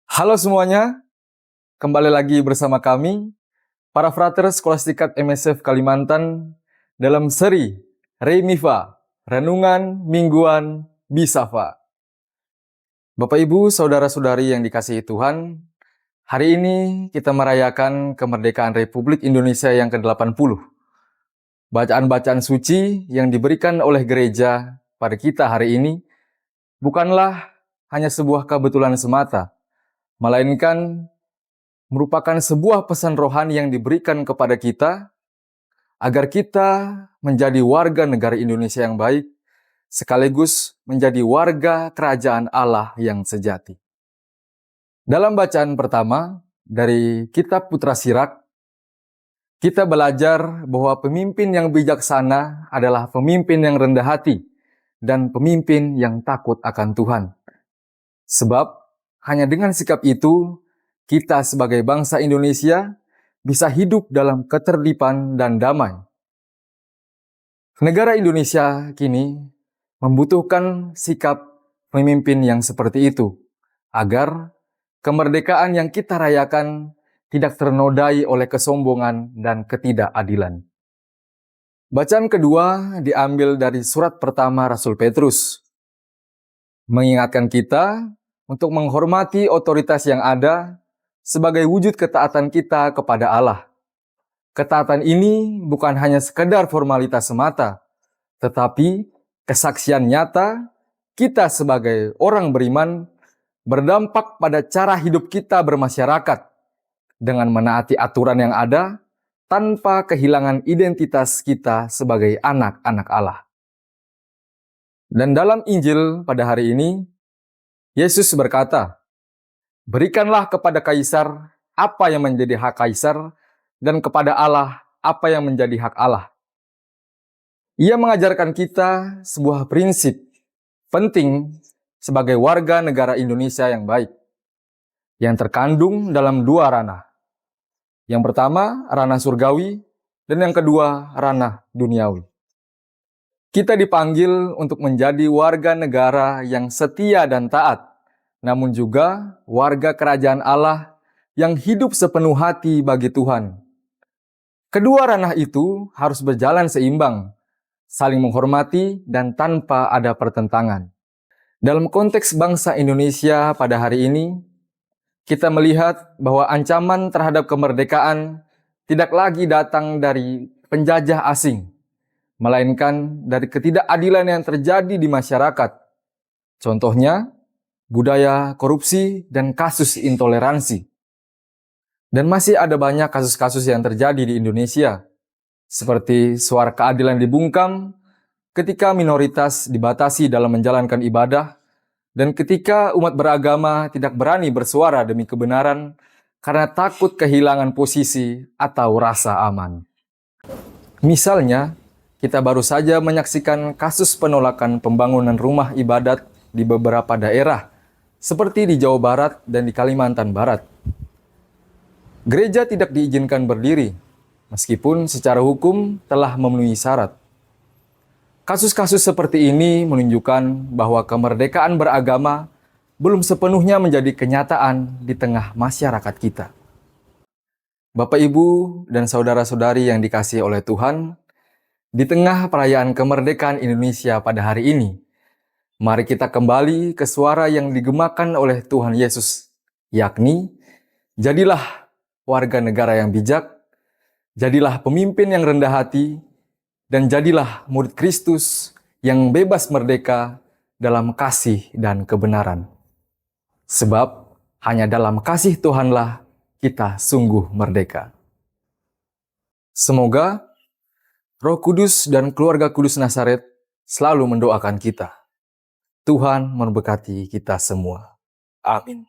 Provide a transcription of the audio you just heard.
Halo semuanya, kembali lagi bersama kami, para frater Skolastikat MSF Kalimantan, dalam seri Remifa, Renungan Mingguan Bisafa. Bapak Ibu, Saudara-saudari yang dikasihi Tuhan, hari ini kita merayakan kemerdekaan Republik Indonesia yang ke-80. Bacaan-bacaan suci yang diberikan oleh gereja pada kita hari ini bukanlah hanya sebuah kebetulan semata, melainkan merupakan sebuah pesan rohani yang diberikan kepada kita agar kita menjadi warga negara Indonesia yang baik, sekaligus menjadi warga kerajaan Allah yang sejati. Dalam bacaan pertama dari Kitab Putra Sirak, kita belajar bahwa pemimpin yang bijaksana adalah pemimpin yang rendah hati dan pemimpin yang takut akan Tuhan. Sebab hanya dengan sikap itu, kita sebagai bangsa Indonesia bisa hidup dalam ketertiban dan damai. Negara Indonesia kini membutuhkan sikap pemimpin yang seperti itu, agar kemerdekaan yang kita rayakan tidak ternodai oleh kesombongan dan ketidakadilan. Bacaan kedua diambil dari surat pertama Rasul Petrus, mengingatkan kita untuk menghormati otoritas yang ada sebagai wujud ketaatan kita kepada Allah. Ketaatan ini bukan hanya sekedar formalitas semata, tetapi kesaksian nyata kita sebagai orang beriman berdampak pada cara hidup kita bermasyarakat dengan menaati aturan yang ada tanpa kehilangan identitas kita sebagai anak-anak Allah. Dan dalam Injil pada hari ini, Yesus berkata, "Berikanlah kepada Kaisar apa yang menjadi hak Kaisar, dan kepada Allah apa yang menjadi hak Allah." Ia mengajarkan kita sebuah prinsip penting sebagai warga negara Indonesia yang baik, yang terkandung dalam dua ranah. Yang pertama, ranah surgawi, dan yang kedua, ranah duniawi. Kita dipanggil untuk menjadi warga negara yang setia dan taat, namun juga warga kerajaan Allah yang hidup sepenuh hati bagi Tuhan. Kedua ranah itu harus berjalan seimbang, saling menghormati dan tanpa ada pertentangan. Dalam konteks bangsa Indonesia pada hari ini, kita melihat bahwa ancaman terhadap kemerdekaan tidak lagi datang dari penjajah asing, melainkan dari ketidakadilan yang terjadi di masyarakat. Contohnya, budaya korupsi dan kasus intoleransi. Dan masih ada banyak kasus-kasus yang terjadi di Indonesia, seperti suara keadilan dibungkam ketika minoritas dibatasi dalam menjalankan ibadah, dan ketika umat beragama tidak berani bersuara demi kebenaran karena takut kehilangan posisi atau rasa aman. Misalnya, kita baru saja menyaksikan kasus penolakan pembangunan rumah ibadat di beberapa daerah, seperti di Jawa Barat dan di Kalimantan Barat. Gereja tidak diizinkan berdiri, meskipun secara hukum telah memenuhi syarat. Kasus-kasus seperti ini menunjukkan bahwa kemerdekaan beragama belum sepenuhnya menjadi kenyataan di tengah masyarakat kita. Bapak, Ibu, dan saudara-saudari yang dikasihi oleh Tuhan, di tengah perayaan kemerdekaan Indonesia pada hari ini, mari kita kembali ke suara yang digemakan oleh Tuhan Yesus, yakni, jadilah warga negara yang bijak, jadilah pemimpin yang rendah hati, dan jadilah murid Kristus yang bebas merdeka dalam kasih dan kebenaran. Sebab hanya dalam kasih Tuhanlah kita sungguh merdeka. Semoga Roh Kudus dan keluarga Kudus Nazaret selalu mendoakan kita. Tuhan memberkati kita semua. Amin.